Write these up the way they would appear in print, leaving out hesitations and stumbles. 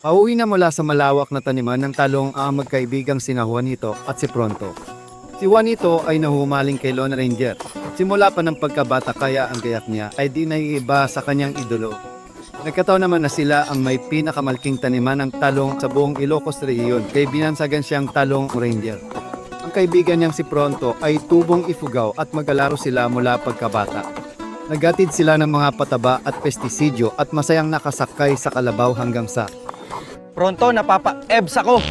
Pauwi na mula sa malawak na taniman ng talong ang magkaibigang sina Juanito at si Pronto. Si Juanito ay nahumaling kay Lone Ranger. Simula pa ng pagkabata kaya ang gayak niya ay di naiiba sa kanyang idolo. Nagkataon naman na sila ang may pinakamalking taniman ng talong sa buong Ilocos Region kay binansagan siyang Talong Ranger. Ang kaibigan niyang si Pronto ay tubong ifugaw at magkalaro sila mula pagkabata. Naghatid sila ng mga pataba at pestisidyo at masayang nakasakay sa kalabaw hanggang sa Pronto, napapa-ebs ako.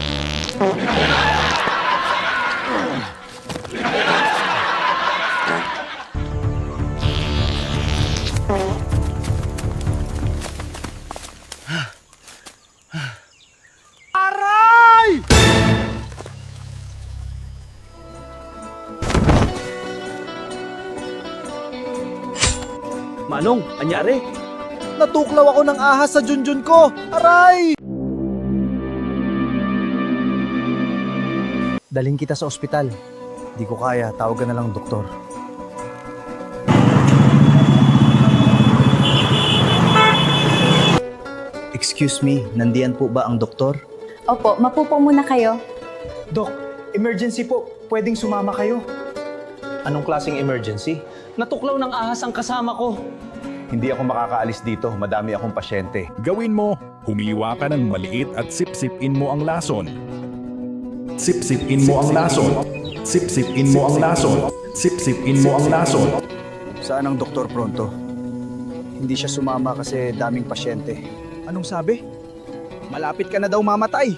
Aray! Manong, anyari? Natuklaw ako ng ahas sa junjun ko! Aray! Daling kita sa ospital. Di ko kaya, tawagan na lang doktor. Excuse me, nandiyan po ba ang doktor? Opo, mapupo muna kayo. Dok, emergency po. Pwedeng sumama kayo. Anong klaseng emergency? Natuklaw ng ahas ang kasama ko. Hindi ako makakaalis dito, madami akong pasyente. Gawin mo, humiwa ka ng maliit at sipsipin mo ang lason. Sipsipin mo ang lason. Sipsipin mo ang lason. Sipsipin mo ang lason. Saan ang doktor Pronto? Hindi siya sumama kasi daming pasyente. Anong sabi? Malapit ka na daw mamatay.